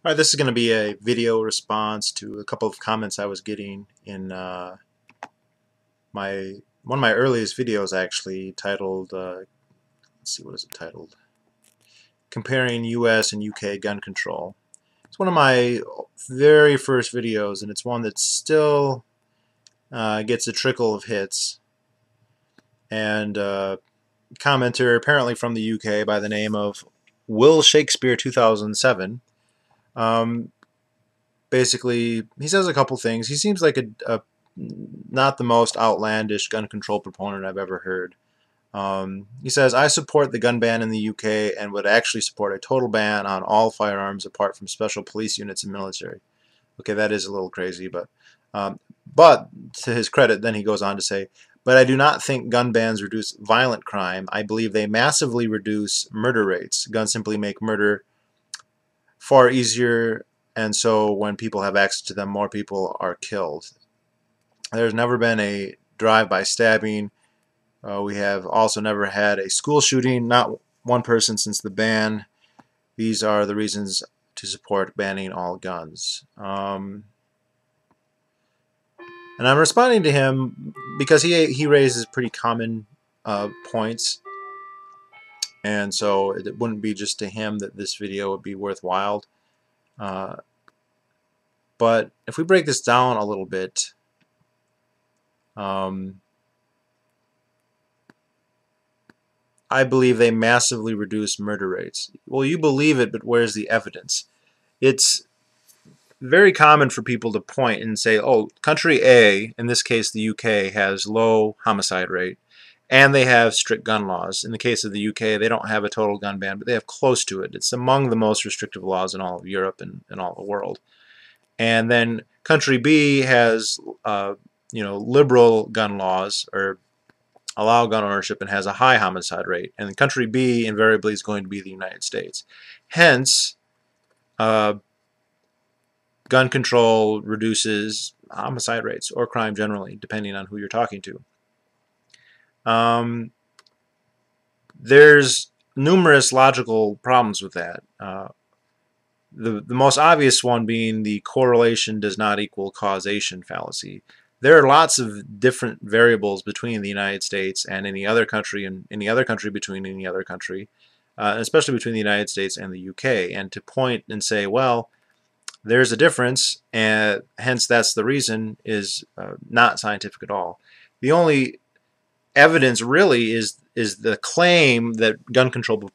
Alright, this is going to be a video response to a couple of comments I was getting in my one of my earliest videos, actually, titled, let's see, what is it titled? Comparing US and UK gun control. It's one of my very first videos, and it's one that still gets a trickle of hits. And commenter, apparently from the UK, by the name of Will Shakespeare 2007. Basically, he says a couple things. He seems like a not the most outlandish gun control proponent I've ever heard. He says, I support the gun ban in the UK and would actually support a total ban on all firearms apart from special police units and military. Okay, that is a little crazy, but to his credit, then he goes on to say, but I do not think gun bans reduce violent crime. I believe they massively reduce murder rates. Guns simply make murder far easier, and so when people have access to them, more people are killed. There's never been a drive-by stabbing. We have also never had a school shooting, not one person since the ban. These are the reasons to support banning all guns. And I'm responding to him because he raises pretty common points, and so it wouldn't be just to him that this video would be worthwhile. But if we break this down a little bit, I believe they massively reduce murder rates. Well, you believe it, but where's the evidence? It's very common for people to point and say, oh, country A, in this case the UK, has low homicide rate, and they have strict gun laws. In the case of the UK, they don't have a total gun ban, but they have close to it. It's among the most restrictive laws in all of Europe and all the world. And then country B has liberal gun laws, or allow gun ownership, and has a high homicide rate. And country B invariably is going to be the United States. Hence, gun control reduces homicide rates or crime generally, depending on who you're talking to. There's numerous logical problems with that. The most obvious one being the correlation does not equal causation fallacy. There are lots of different variables between the United States and any other country, and any other country between any other country, especially between the United States and the UK. And to point and say, well, there's a difference, and hence that's the reason, is not scientific at all. The only evidence really is the claim that gun control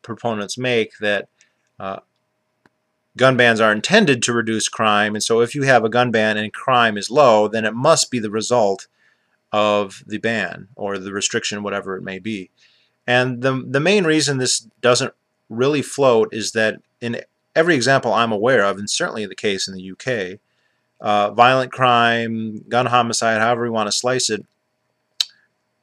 proponents make that gun bans are intended to reduce crime, and so if you have a gun ban and crime is low, then it must be the result of the ban or the restriction, whatever it may be. And the main reason this doesn't really float is that in every example I'm aware of, and certainly the case in the UK, violent crime, gun homicide, however you want to slice it,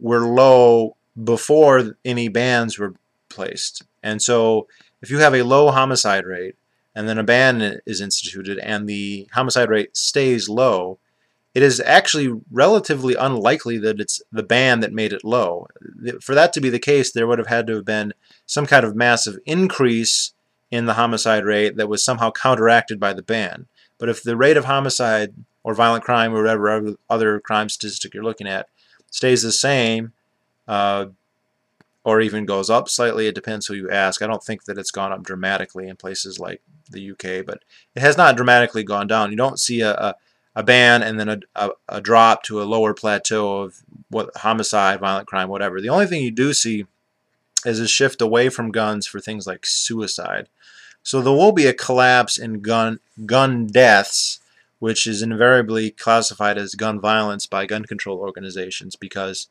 were low before any bans were placed. And so if you have a low homicide rate, and then a ban is instituted, and the homicide rate stays low, it is actually relatively unlikely that it's the ban that made it low. For that to be the case, there would have had to have been some kind of massive increase in the homicide rate that was somehow counteracted by the ban. But if the rate of homicide or violent crime or whatever other crime statistic you're looking at stays the same, or even goes up slightly, it depends who you ask. I don't think that it's gone up dramatically in places like the UK, but it has not dramatically gone down. You don't see a ban and then a drop to a lower plateau of what homicide, violent crime, whatever. The only thing you do see is a shift away from guns for things like suicide. So there will be a collapse in gun deaths, which is invariably classified as gun violence by gun control organizations, because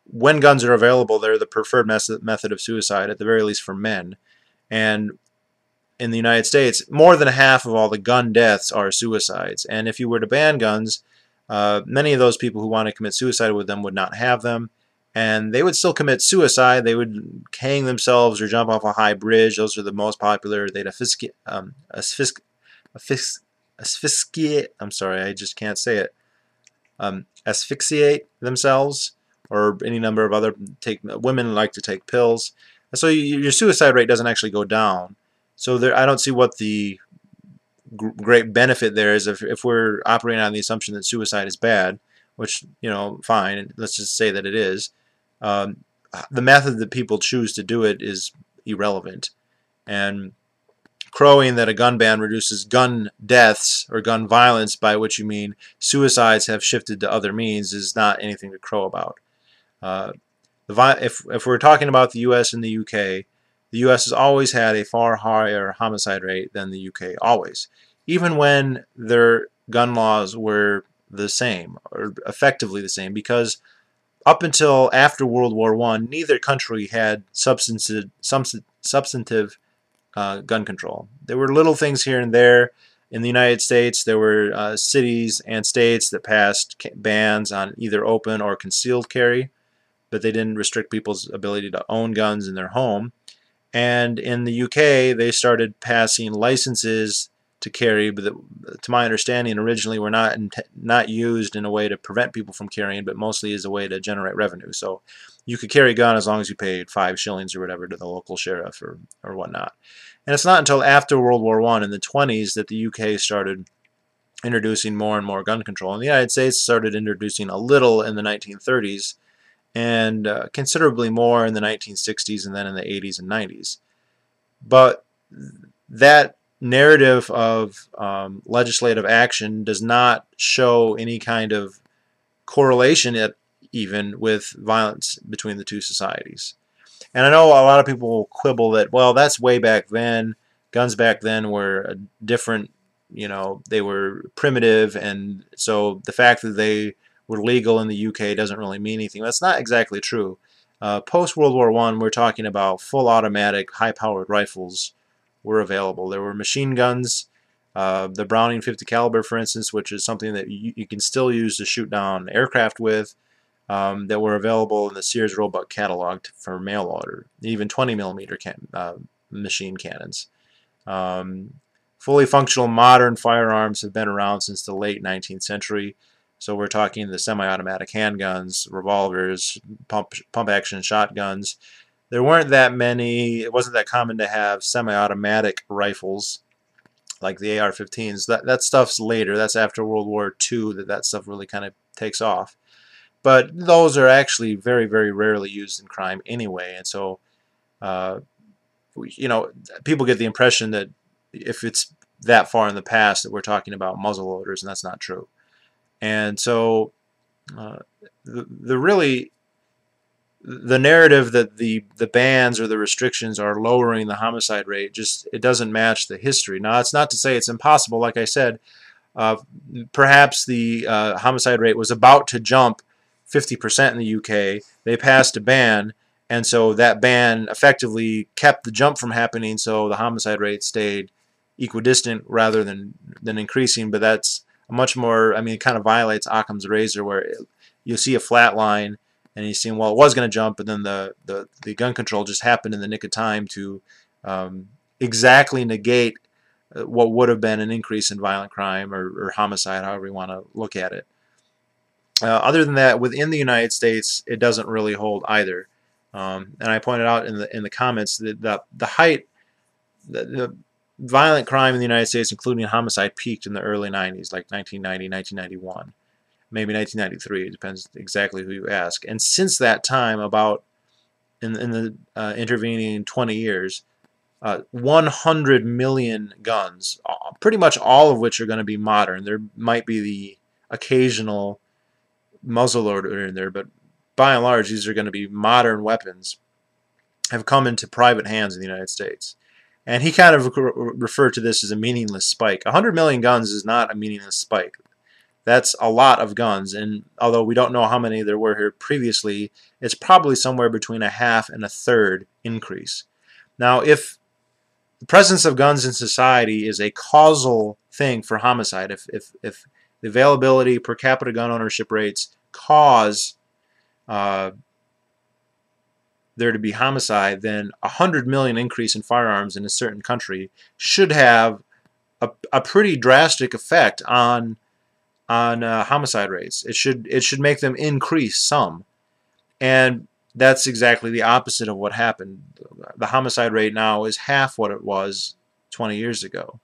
when guns are available, they're the preferred method of suicide, at the very least for men. And in the United States, more than half of all the gun deaths are suicides. And if you were to ban guns, many of those people who want to commit suicide with them would not have them. And they would still commit suicide. They would hang themselves or jump off a high bridge. Those are the most popular. They'd asphyxiate, I'm sorry, I just can't say it. Asphyxiate themselves, or any number of other, women like to take pills. So your suicide rate doesn't actually go down. So there, I don't see what the great benefit there is if we're operating on the assumption that suicide is bad, which, you know, fine, let's just say that it is. Um, the method that people choose to do it is irrelevant. And crowing that a gun ban reduces gun deaths or gun violence, by which you mean suicides have shifted to other means, is not anything to crow about. If we're talking about the U.S. and the U.K., the U.S. has always had a far higher homicide rate than the U.K. Always, even when their gun laws were the same or effectively the same, because up until after World War I, neither country had substantive gun control. There were little things here and there. In the United States, there were cities and states that passed bans on either open or concealed carry, but they didn't restrict people's ability to own guns in their home. And in the UK, they started passing licenses to carry, but to my understanding, originally were not used in a way to prevent people from carrying, but mostly as a way to generate revenue. So you could carry a gun as long as you paid 5 shillings or whatever to the local sheriff or whatnot. And it's not until after World War I in the 20s that the UK started introducing more and more gun control. And the United States started introducing a little in the 1930s and considerably more in the 1960s and then in the 80s and 90s. But that narrative of legislative action does not show any kind of correlation even with violence between the two societies. And I know a lot of people will quibble that, well, that's way back then. Guns back then were different, you know, they were primitive, and so the fact that they were legal in the UK doesn't really mean anything. That's not exactly true. Post-World War I, we're talking about full automatic, high-powered rifles were available. There were machine guns, the Browning 50 caliber, for instance, which is something that you can still use to shoot down aircraft with, that were available in the Sears Roebuck catalog for mail order. Even 20mm machine cannons. Fully functional modern firearms have been around since the late 19th century. So we're talking the semi-automatic handguns, revolvers, pump-action shotguns. There weren't that many. It wasn't that common to have semi-automatic rifles like the AR-15s. That stuff's later. That's after World War II that stuff really kind of takes off. But those are actually very, very rarely used in crime anyway. And so, you know, people get the impression that if it's that far in the past that we're talking about muzzle loaders, and that's not true. And so the narrative that the bans or the restrictions are lowering the homicide rate, just it doesn't match the history. Now, it's not to say it's impossible. Like I said, perhaps the homicide rate was about to jump 50% in the UK. They passed a ban, and so that ban effectively kept the jump from happening, so the homicide rate stayed equidistant rather than increasing. But that's a much more, I mean, it kind of violates Occam's razor, where you see a flat line and you see, well, it was going to jump, but then the gun control just happened in the nick of time to exactly negate what would have been an increase in violent crime or homicide, however you want to look at it. Other than that, within the United States, it doesn't really hold either. And I pointed out in the comments that the height, the violent crime in the United States, including homicide, peaked in the early 90s, like 1990, 1991, maybe 1993. It depends exactly who you ask. And since that time, about in the intervening 20 years, 100 million guns, pretty much all of which are going to be modern. There might be the occasional muzzleloader in there, but by and large, these are going to be modern weapons, have come into private hands in the United States. And he kind of referred to this as a meaningless spike. 100 million guns is not a meaningless spike. That's a lot of guns, and although we don't know how many there were here previously, it's probably somewhere between a half and a third increase. Now, if the presence of guns in society is a causal thing for homicide, if the availability, per capita gun ownership rates cause there to be homicide, then 100 million increase in firearms in a certain country should have a pretty drastic effect on homicide rates. It should make them increase some, and that's exactly the opposite of what happened. The homicide rate now is half what it was 20 years ago.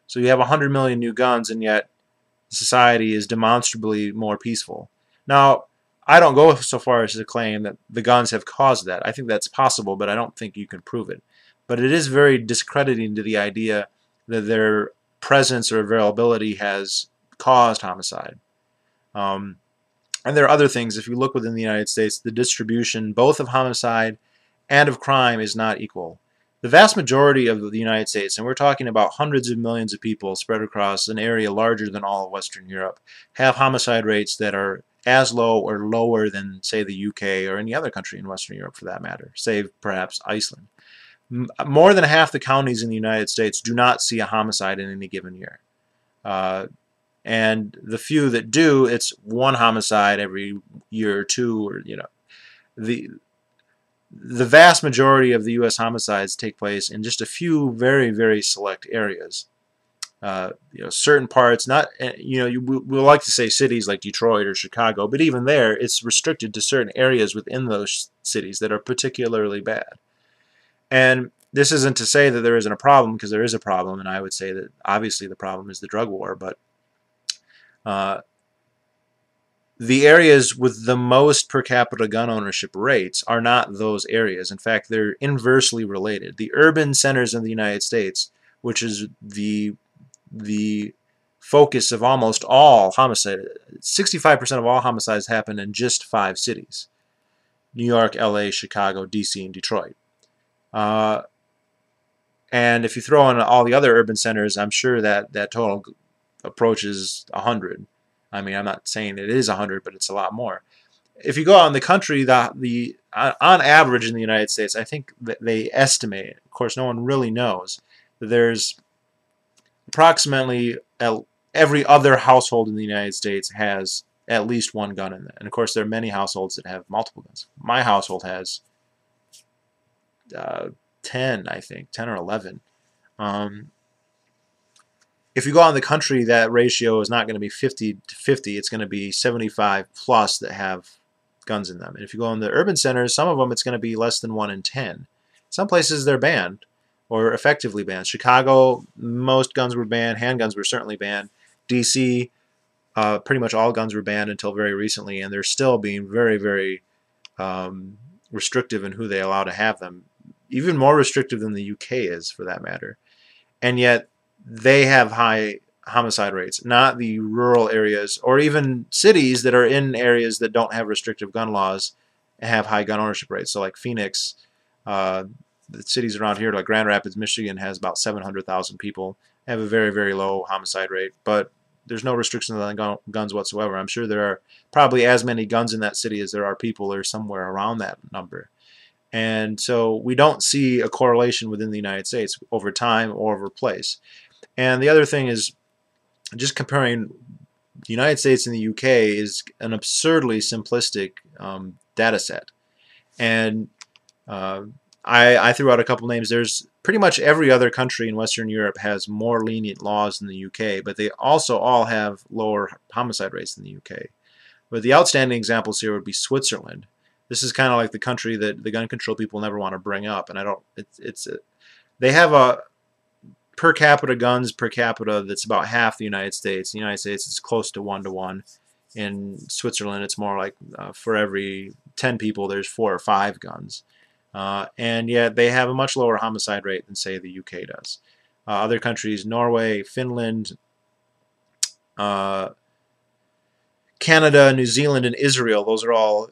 So you have 100 million new guns, and yet society is demonstrably more peaceful. Now, I don't go so far as to claim that the guns have caused that. I think that's possible, but I don't think you can prove it. But it is very discrediting to the idea that their presence or availability has caused homicide. And there are other things. If you look within the United States, the distribution both of homicide and of crime is not equal. The vast majority of the United States, and we're talking about hundreds of millions of people spread across an area larger than all of Western Europe, have homicide rates that are as low or lower than, say, the UK or any other country in Western Europe for that matter, save perhaps Iceland. More than half the counties in the United States do not see a homicide in any given year. And the few that do, it's one homicide every year or two, or the vast majority of the U.S. homicides take place in just a few very, very select areas. Certain parts, not, we like to say cities like Detroit or Chicago, but even there, it's restricted to certain areas within those cities that are particularly bad. And this isn't to say that there isn't a problem, because there is a problem, and I would say that obviously the problem is the drug war, but the areas with the most per capita gun ownership rates are not those areas. In fact, they're inversely related. The urban centers of the United States, which is the focus of almost all homicide, 65% of all homicides happen in just 5 cities: New York, LA, Chicago, DC, and Detroit. And if you throw in all the other urban centers, I'm sure that total approaches 100. I mean, I'm not saying it is 100, but it's a lot more. If you go out in the country, on average in the United States, I think that they estimate, of course no one really knows, that there's approximately every other household in the United States has at least one gun in it. And of course there are many households that have multiple guns. My household has 10, I think, 10 or 11. If you go out in the country, that ratio is not going to be 50 to 50. It's going to be 75 plus that have guns in them. And if you go in the urban centers, some of them it's going to be less than 1 in 10. Some places they're banned or effectively banned. Chicago, most guns were banned. Handguns were certainly banned. DC, pretty much all guns were banned until very recently, and they're still being very, very restrictive in who they allow to have them. Even more restrictive than the UK is, for that matter. And yet they have high homicide rates, not the rural areas or even cities that are in areas that don't have restrictive gun laws and have high gun ownership rates. So like Phoenix, the cities around here, like Grand Rapids, Michigan, has about 700,000 people, have a very, very low homicide rate, but there's no restrictions on guns whatsoever. I'm sure there are probably as many guns in that city as there are people, or somewhere around that number. And so we don't see a correlation within the United States over time or over place. And the other thing is, just comparing the United States and the UK is an absurdly simplistic data set. And I threw out a couple names. There's pretty much every other country in Western Europe has more lenient laws than the UK, but they also all have lower homicide rates than the UK. But the outstanding examples here would be Switzerland. This is kind of like the country that the gun control people never want to bring up, and I don't. They have a per capita guns per capita that's about half the United States. In the United States, it's close to 1 to 1. In Switzerland, it's more like for every 10 people, there's 4 or 5 guns. And yet they have a much lower homicide rate than, say, the UK does. Other countries, Norway, Finland, Canada, New Zealand, and Israel, those are all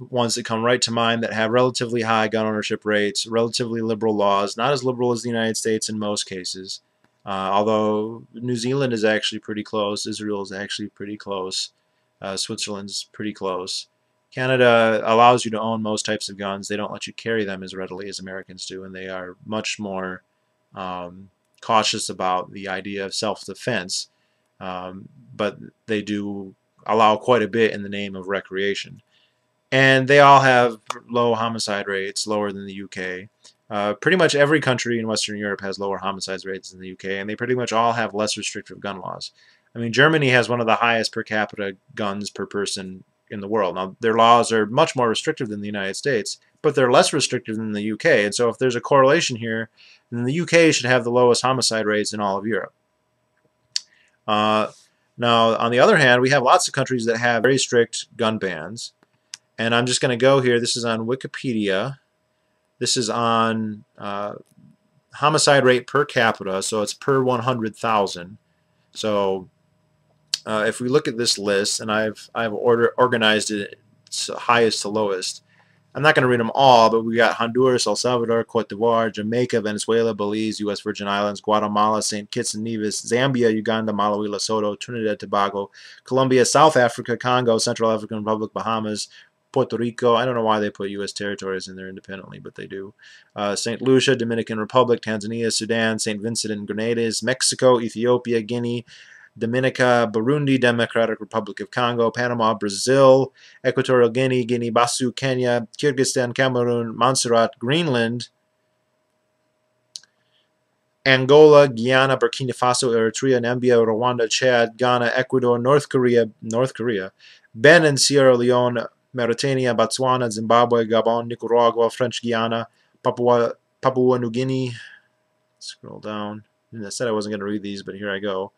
ones that come right to mind that have relatively high gun ownership rates, relatively liberal laws, not as liberal as the United States in most cases. Although New Zealand is actually pretty close, Israel is actually pretty close, Switzerland's pretty close. Canada allows you to own most types of guns. They don't let you carry them as readily as Americans do, and they are much more cautious about the idea of self-defense, but they do allow quite a bit in the name of recreation. And they all have low homicide rates, lower than the UK. Pretty much every country in Western Europe has lower homicide rates than the UK, and they pretty much all have less restrictive gun laws. I mean, Germany has one of the highest per capita guns per person in the world. Now, their laws are much more restrictive than the United States, but they're less restrictive than the UK. And so if there's a correlation here, then the UK should have the lowest homicide rates in all of Europe. Now, on the other hand, we have lots of countries that have very strict gun bans. And I'm just going to go here. This is on Wikipedia. This is on homicide rate per capita, so it's per 100,000. So if we look at this list, and I've organized it highest to lowest. I'm not going to read them all, but we got Honduras, El Salvador, Cote d'Ivoire, Jamaica, Venezuela, Belize, U.S. Virgin Islands, Guatemala, St. Kitts and Nevis, Zambia, Uganda, Malawi, Lesotho, Trinidad, Tobago, Colombia, South Africa, Congo, Central African Republic, Bahamas, Puerto Rico. I don't know why they put U.S. territories in there independently, but they do. St. Lucia, Dominican Republic, Tanzania, Sudan, St. Vincent and Grenadines, Mexico, Ethiopia, Guinea, Dominica, Burundi, Democratic Republic of Congo, Panama, Brazil, Equatorial Guinea, Guinea-Bissau, Kenya, Kyrgyzstan, Cameroon, Montserrat, Greenland, Angola, Guyana, Burkina Faso, Eritrea, Namibia, Rwanda, Chad, Ghana, Ecuador, North Korea, Benin, Sierra Leone, Mauritania, Botswana, Zimbabwe, Gabon, Nicaragua, French Guiana, Papua New Guinea. Scroll down. I said I wasn't going to read these, but here I go.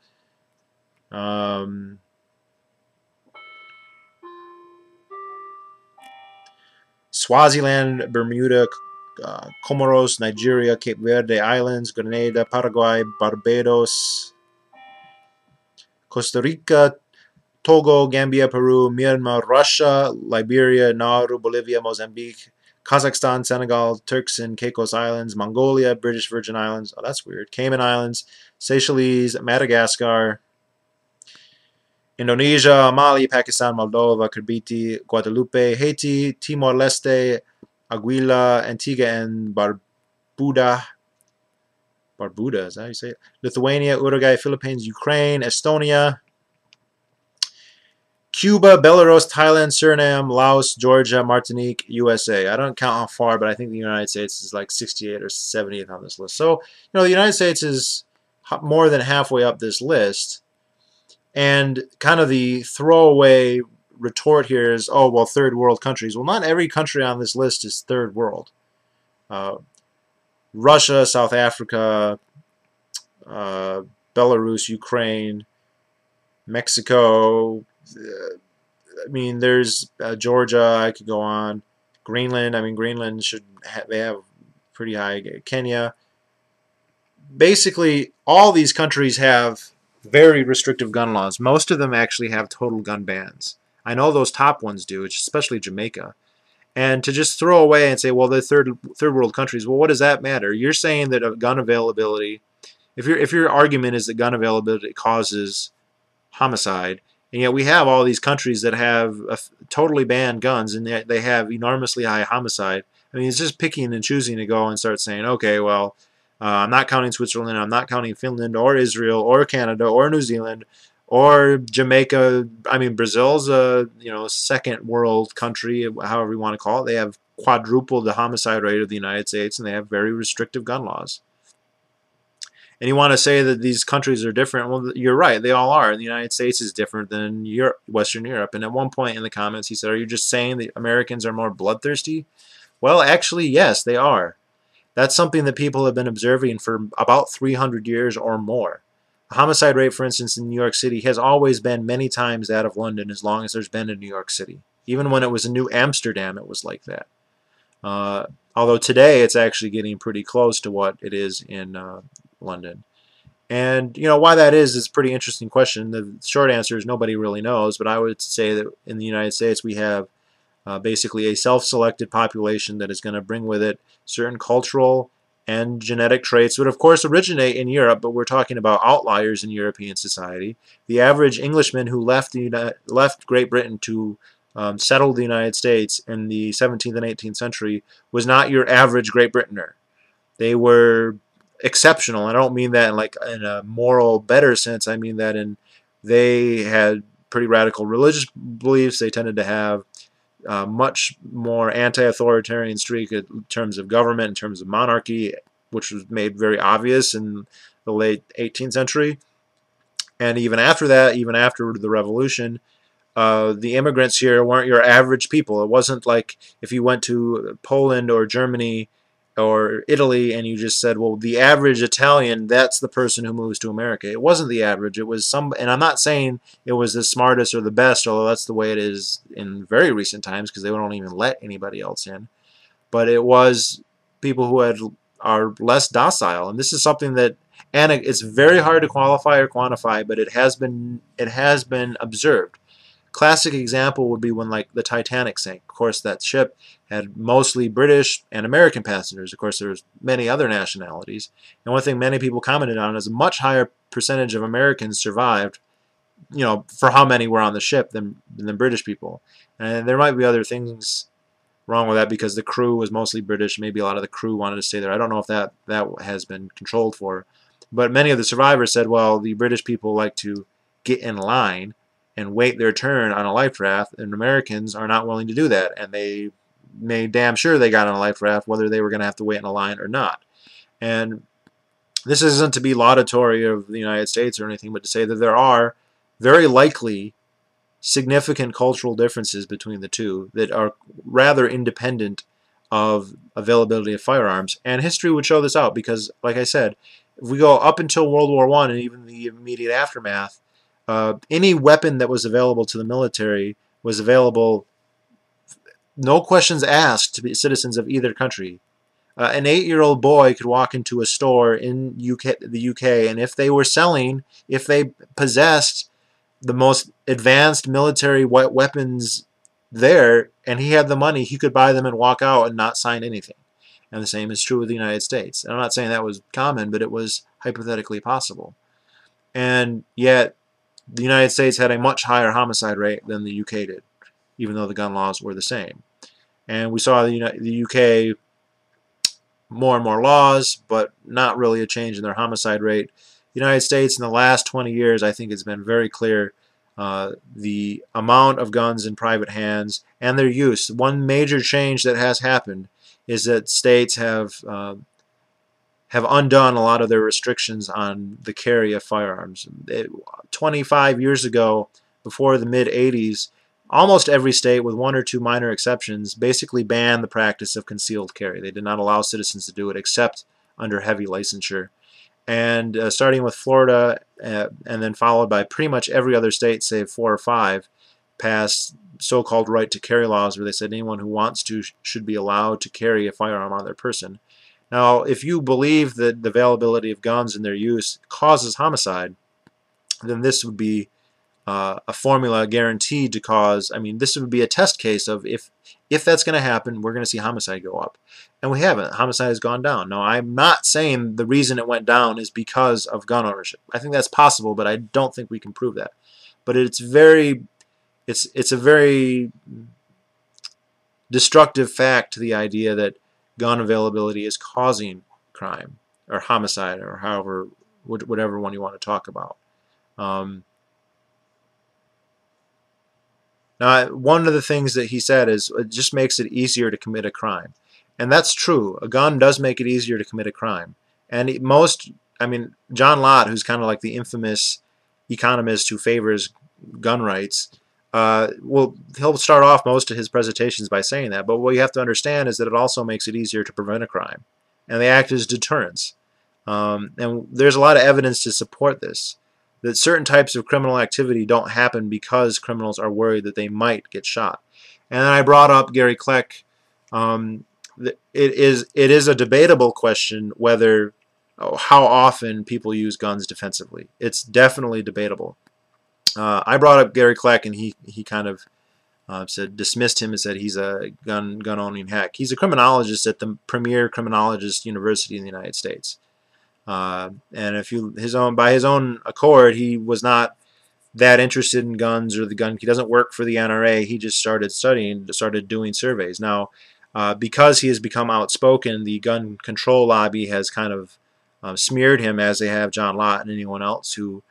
Swaziland, Bermuda, Comoros, Nigeria, Cape Verde Islands, Grenada, Paraguay, Barbados, Costa Rica, Togo, Gambia, Peru, Myanmar, Russia, Liberia, Nauru, Bolivia, Mozambique, Kazakhstan, Senegal, Turks and Caicos Islands, Mongolia, British Virgin Islands, oh that's weird, Cayman Islands, Seychelles, Madagascar, Indonesia, Mali, Pakistan, Moldova, Kiribati, Guadeloupe, Haiti, Timor-Leste, Anguilla, Antigua and Barbuda, is that how you say it? Lithuania, Uruguay, Philippines, Ukraine, Estonia, Cuba, Belarus, Thailand, Suriname, Laos, Georgia, Martinique, USA. I don't count how far, but I think the United States is like 68 or 70th on this list. So, the United States is more than halfway up this list. And kind of the throwaway retort here is, oh, well, third world countries. Well, not every country on this list is third world. Russia, South Africa, Belarus, Ukraine, Mexico. I mean, there's Georgia. I could go on. Greenland. I mean, Greenland they have pretty high. Kenya. Basically, all these countries have very restrictive gun laws. Most of them actually have total gun bans. I know those top ones do, especially Jamaica. And to just throw away and say, well, they're third world countries, well, what does that matter? You're saying that gun availability, if your argument is that gun availability causes homicide, and yet we have all these countries that have totally banned guns, and yet they have enormously high homicide. I mean, it's just picking and choosing to go and start saying, okay, well, I'm not counting Switzerland, I'm not counting Finland or Israel or Canada or New Zealand or Jamaica. I mean, Brazil's a second world country, however you want to call it. They have quadrupled the homicide rate of the United States, and they have very restrictive gun laws. And you want to say that these countries are different? Well, you're right, they all are. The United States is different than Western Europe. And at one point in the comments, he said, "Are you just saying that Americans are more bloodthirsty?" Well, actually, yes, they are. That's something that people have been observing for about 300 years or more. The homicide rate, for instance, in New York City has always been many times that of London as long as there's been a New York City. Even when it was a New Amsterdam, it was like that. Although today it's actually getting pretty close to what it is in London. And why that is a pretty interesting question. The short answer is nobody really knows, but I would say that in the United States we have basically a self-selected population that is going to bring with it certain cultural and genetic traits that of course originate in Europe, but we're talking about outliers in European society. The average Englishman who left Great Britain to settle the United States in the 17th and 18th century was not your average Great Britainer. They were exceptional. I don't mean that in a moral better sense. I mean that they had pretty radical religious beliefs. They tended to have much more anti-authoritarian streak in terms of government, in terms of monarchy, which was made very obvious in the late 18th century. And even after that, even after the Revolution, the immigrants here weren't your average people. It wasn't like if you went to Poland or Germany or Italy and you just said, well, the average Italian, that's the person who moves to America. It wasn't the average. It was some, and I'm not saying it was the smartest or the best, although that's the way it is in very recent times because they don't even let anybody else in. But it was people who are less docile, and this is something that, and it's very hard to qualify or quantify, but it has been observed. Classic example would be when like the Titanic sank. Of course, that ship had mostly British and American passengers. Of course, there's many other nationalities. And one thing many people commented on is a much higher percentage of Americans survived, you know, for how many were on the ship than British people. And there might be other things wrong with that because the crew was mostly British. Maybe a lot of the crew wanted to stay there. I don't know if that has been controlled for. But many of the survivors said, well, the British people like to get in line and wait their turn on a life raft, and Americans are not willing to do that, and they made damn sure they got on a life raft whether they were going to have to wait in a line or not. And this isn't to be laudatory of the United States or anything, but to say that there are very likely significant cultural differences between the two that are rather independent of availability of firearms. And history would show this out because, like I said, if we go up until World War I and even the immediate aftermath, any weapon that was available to the military was available, no questions asked, to citizens of either country. An 8-year-old boy could walk into a store in the UK, and if they were selling, if they possessed the most advanced military weapons there, and he had the money, he could buy them and walk out and not sign anything. And the same is true with the United States. And I'm not saying that was common, but it was hypothetically possible. And yet, the United States had a much higher homicide rate than the UK did, even though the gun laws were the same. And we saw the UK more and more laws, but not really a change in their homicide rate. The United States in the last 20 years, I think it's been very clear the amount of guns in private hands and their use. One major change that has happened is that states have undone a lot of their restrictions on the carry of firearms. 25 years ago, before the mid-'80s, almost every state, with one or two minor exceptions, basically banned the practice of concealed carry. They did not allow citizens to do it except under heavy licensure. And starting with Florida and then followed by pretty much every other state, save 4 or 5, passed so-called right to carry laws where they said anyone who wants to should be allowed to carry a firearm on their person. Now, if you believe that the availability of guns and their use causes homicide, then this would be a formula guaranteed to cause, I mean, this would be a test case of if that's going to happen, we're going to see homicide go up. And we haven't. Homicide has gone down. Now, I'm not saying the reason it went down is because of gun ownership. I think that's possible, but I don't think we can prove that. But it's a very destructive fact to the idea that gun availability is causing crime or homicide or however, whatever one you want to talk about. Now, one of the things that he said is it just makes it easier to commit a crime. And that's true. A gun does make it easier to commit a crime. And John Lott, who's kind of like the infamous economist who favors gun rights, he'll start off most of his presentations by saying that. But what you have to understand is that it also makes it easier to prevent a crime. And they act as deterrents. And there's a lot of evidence to support this, that certain types of criminal activity don't happen because criminals are worried that they might get shot. And then I brought up Gary Kleck. It is a debatable question whether how often people use guns defensively. It's definitely debatable. I brought up Gary Kleck, and he kind of dismissed him and said he's a gun-owning hack. He's a criminologist at the premier criminologist university in the United States. And by his own accord, he was not that interested in guns or the gun. He doesn't work for the NRA. He just started studying, started doing surveys. Now, because he has become outspoken, the gun control lobby has kind of smeared him, as they have John Lott and anyone else who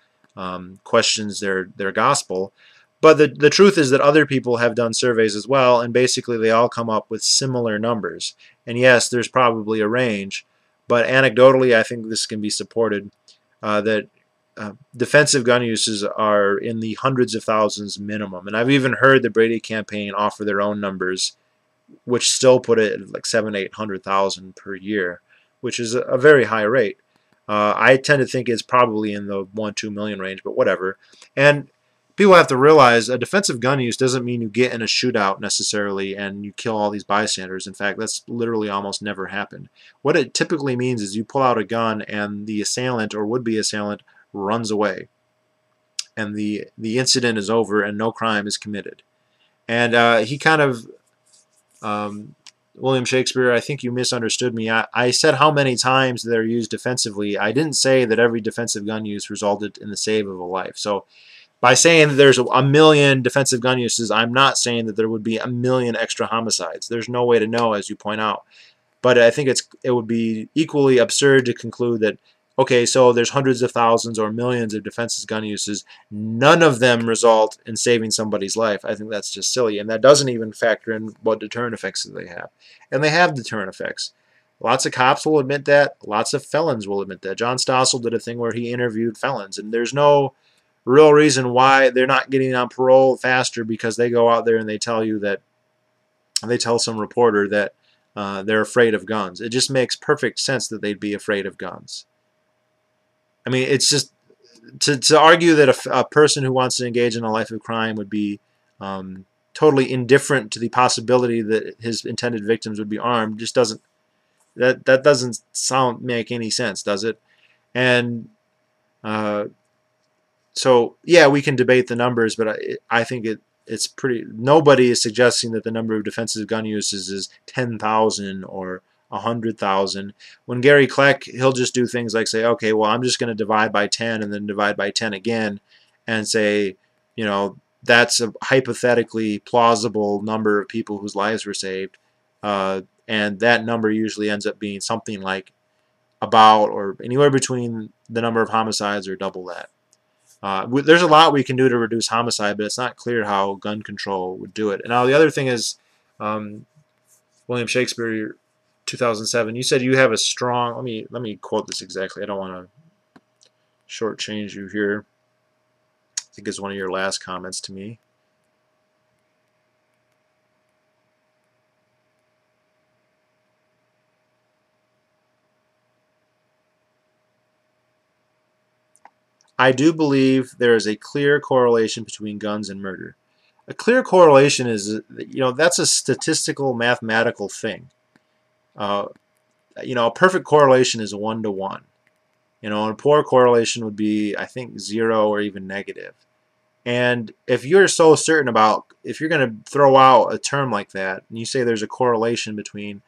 questions their gospel. But the truth is that other people have done surveys as well, and basically they all come up with similar numbers. And yes, there's probably a range, but anecdotally I think this can be supported, that defensive gun uses are in the hundreds of thousands minimum. And I've even heard the Brady campaign offer their own numbers, which still put it at like 700,000-800,000 per year, which is a very high rate. I tend to think it's probably in the 1-2 million range, but whatever. And people have to realize a defensive gun use doesn't mean you get in a shootout necessarily and you kill all these bystanders. In fact, that's literally almost never happened. What it typically means is you pull out a gun and the assailant or would-be assailant runs away, and the incident is over and no crime is committed. And he kind of William Shakespeare, I think you misunderstood me. I said how many times they're used defensively. I didn't say that every defensive gun use resulted in the save of a life. So by saying that there's a million defensive gun uses, I'm not saying that there would be a million extra homicides. There's no way to know, as you point out. But I think it would be equally absurd to conclude that, okay, so there's hundreds of thousands or millions of defensive gun uses. None of them result in saving somebody's life. I think that's just silly. And that doesn't even factor in what deterrent effects they have. And they have deterrent effects. Lots of cops will admit that. Lots of felons will admit that. John Stossel did a thing where he interviewed felons. And there's no real reason why they're not getting on parole faster, because they go out there and they tell you that, they tell some reporter that they're afraid of guns. It just makes perfect sense that they'd be afraid of guns. I mean, it's just to argue that a person who wants to engage in a life of crime would be totally indifferent to the possibility that his intended victims would be armed just doesn't make any sense, does it? And so yeah, we can debate the numbers, but I think it's pretty. Nobody is suggesting that the number of defensive gun uses is 10,000 or 100,000. When Gary Kleck, he'll just do things like say, okay, well, I'm just going to divide by 10 and then divide by 10 again and say, you know, that's a hypothetically plausible number of people whose lives were saved. And that number usually ends up being something like about or anywhere between the number of homicides or double that. There's a lot we can do to reduce homicide, but it's not clear how gun control would do it. And now the other thing is, William Shakespeare, 2007. You said you have a strong. Let me quote this exactly. I don't want to shortchange you here. I think it's one of your last comments to me. I do believe there is a clear correlation between guns and murder. A clear correlation is, you know, that's a statistical, mathematical thing. You know, a perfect correlation is 1-to-1. You know, and a poor correlation would be, I think, 0 or even negative. And if you're so certain about, if you're going to throw out a term like that, and you say there's a correlation between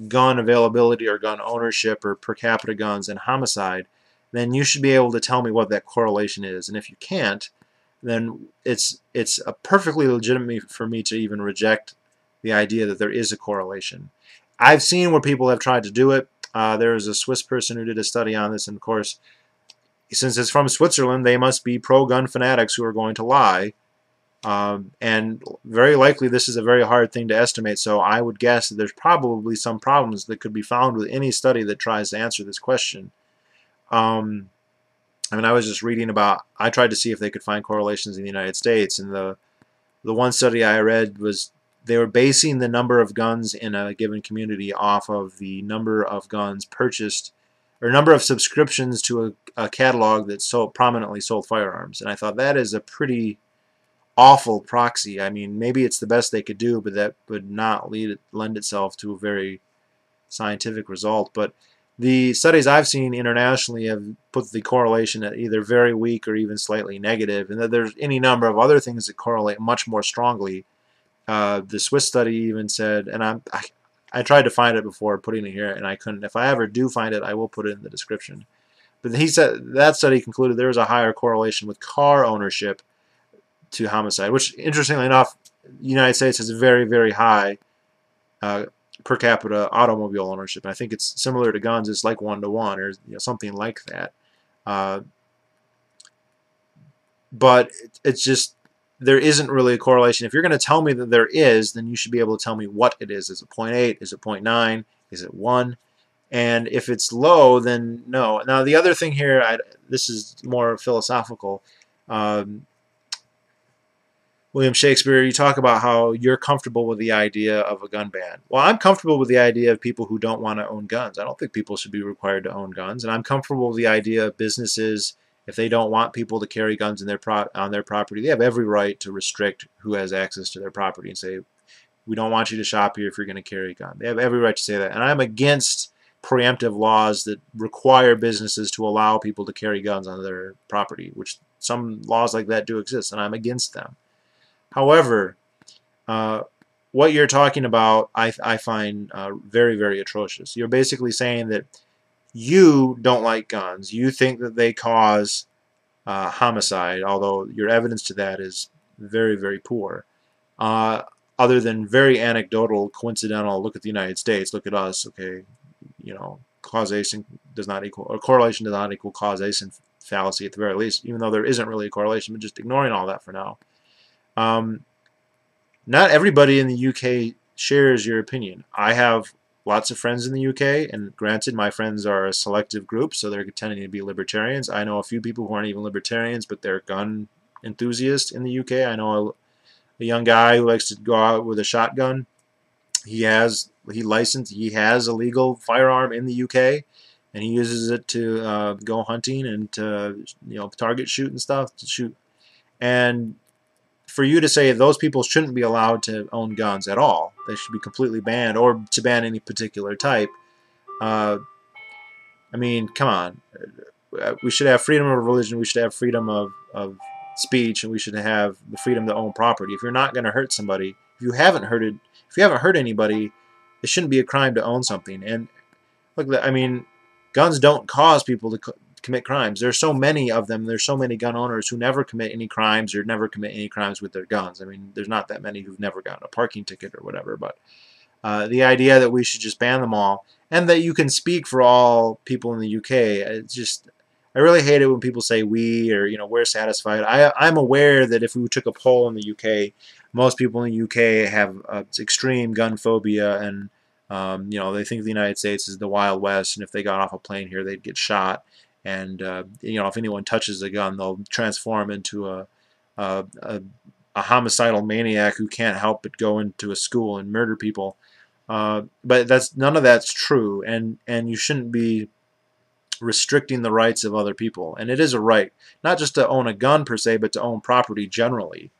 gun availability or gun ownership or per capita guns and homicide, then you should be able to tell me what that correlation is. And if you can't, then it's a perfectly legitimate for me to even reject the idea that there is a correlation. I've seen where people have tried to do it. There is a Swiss person who did a study on this, and of course, since it's from Switzerland, they must be pro-gun fanatics who are going to lie. And very likely this is a very hard thing to estimate, so I would guess that there's probably some problems that could be found with any study that tries to answer this question. I mean, I was just reading about, I tried to see if they could find correlations in the United States, and the one study I read was they were basing the number of guns in a given community off of the number of guns purchased, or number of subscriptions to a catalog that so prominently sold firearms. And I thought that is a pretty awful proxy. I mean, maybe it's the best they could do, but that would not lend itself to a very scientific result. But the studies I've seen internationally have put the correlation at either very weak or even slightly negative, and that there's any number of other things that correlate much more strongly. The Swiss study even said, and I tried to find it before putting it here, and I couldn't. If I ever do find it, I will put it in the description. But he said that study concluded there was a higher correlation with car ownership to homicide, which, interestingly enough, the United States has a very, very high per capita automobile ownership. And I think it's similar to guns. It's like 1-to-1 or something like that. But it's just, there isn't really a correlation. If you're going to tell me that there is, then you should be able to tell me what it is. Is it 0.8? Is it 0.9? Is it 1? And if it's low, then no. Now the other thing here, this is more philosophical. Um, William Shakespeare, you talk about how you're comfortable with the idea of a gun ban. Well, I'm comfortable with the idea of people who don't want to own guns. I don't think people should be required to own guns. And I'm comfortable with the idea of businesses, if they don't want people to carry guns in on their property, they have every right to restrict who has access to their property and say, we don't want you to shop here if you're going to carry a gun. They have every right to say that. And I'm against preemptive laws that require businesses to allow people to carry guns on their property, which some laws like that do exist, and I'm against them. However, what you're talking about, I find very, very atrocious. You're basically saying that you don't like guns. You think that they cause homicide, although your evidence to that is very, very poor. Other than very anecdotal, coincidental, look at the United States, look at us, okay, you know, causation does not equal, or correlation does not equal causation fallacy at the very least, even though there isn't really a correlation, but just ignoring all that for now. Not everybody in the UK shares your opinion. I have lots of friends in the UK, and granted, my friends are a selective group, so they're tending to be libertarians. I know a few people who aren't even libertarians, but they're gun enthusiasts in the UK. I know a young guy who likes to go out with a shotgun. He has a legal firearm in the UK, and he uses it to go hunting and to, you know, target shoot and stuff, to shoot. And for you to say those people shouldn't be allowed to own guns at all, they should be completely banned, or to ban any particular type, I mean, come on. We should have freedom of religion, we should have freedom of speech, and we should have the freedom to own property. If you're not going to hurt somebody, if you haven't hurt anybody, it shouldn't be a crime to own something. And look, I mean, guns don't cause people to commit crimes. There's so many of them. There's so many gun owners who never commit any crimes or never commit any crimes with their guns. I mean, there's not that many who've never gotten a parking ticket or whatever. But the idea that we should just ban them all, and that you can speak for all people in the UK, it's just, I really hate it when people say we, or, you know, we're satisfied. I'm aware that if we took a poll in the UK, most people in the UK have extreme gun phobia, and you know, they think the United States is the Wild West, and if they got off a plane here, they'd get shot. And you know, if anyone touches a gun, they'll transform into a homicidal maniac who can't help but go into a school and murder people. But none of that's true, and you shouldn't be restricting the rights of other people. And it is a right, not just to own a gun per se, but to own property generally.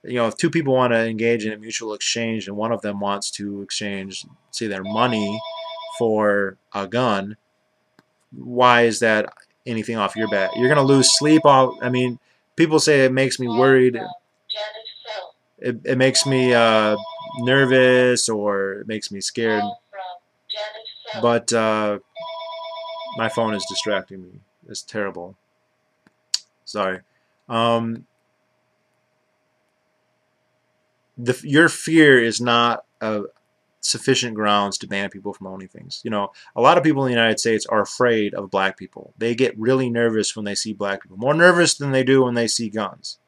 You know, if two people want to engage in a mutual exchange, and one of them wants to exchange, say, their money for a gun, why is that anything off your back? You're going to lose sleep. I mean, people say it makes me worried. It makes me nervous, or it makes me scared. But my phone is distracting me. It's terrible. Sorry. Your fear is not sufficient grounds to ban people from owning things. You know, a lot of people in the United States are afraid of black people. They get really nervous when they see black people, more nervous than they do when they see guns.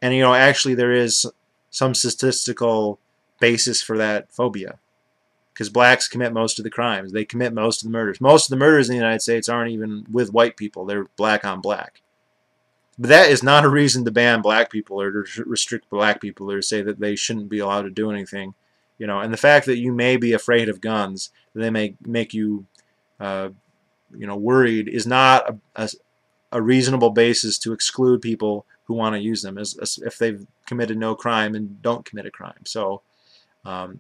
And, you know, actually there is some statistical basis for that phobia, because blacks commit most of the crimes. They commit most of the murders. Most of the murders in the United States aren't even with white people. They're black on black. But that is not a reason to ban black people, or to restrict black people, or to say that they shouldn't be allowed to do anything. You know, and the fact that you may be afraid of guns, that they may make you, you know, worried, is not a reasonable basis to exclude people who want to use them, as if they've committed no crime and don't commit a crime. So, I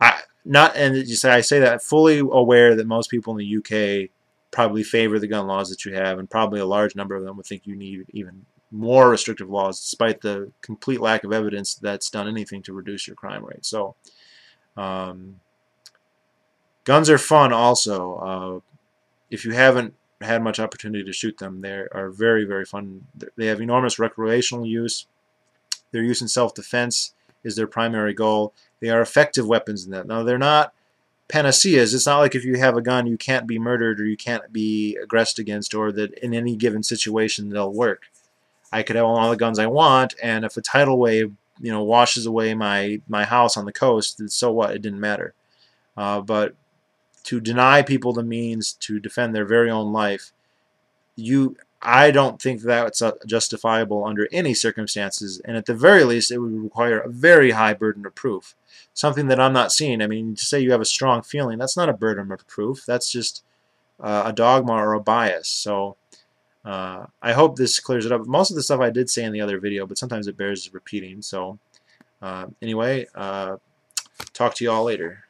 say that fully aware that most people in the UK probably favor the gun laws that you have, and probably a large number of them would think you need even more restrictive laws, despite the complete lack of evidence that's done anything to reduce your crime rate. So, guns are fun also. If you haven't had much opportunity to shoot them, they are very, very fun. They have enormous recreational use. Their use in self-defense is their primary goal. They are effective weapons in that. Now, they're not panaceas. It's not like if you have a gun, you can't be murdered, or you can't be aggressed against, or that in any given situation they'll work. I could have all the guns I want, and if a tidal wave, you know, washes away my house on the coast, then so what? It didn't matter. But to deny people the means to defend their very own life, I don't think that's justifiable under any circumstances, and at the very least it would require a very high burden of proof, something that I'm not seeing. I mean, to say you have a strong feeling, that's not a burden of proof, that's just a dogma or a bias. So I hope this clears it up. Most of the stuff I did say in the other video, but sometimes it bears repeating. So anyway, talk to you all later.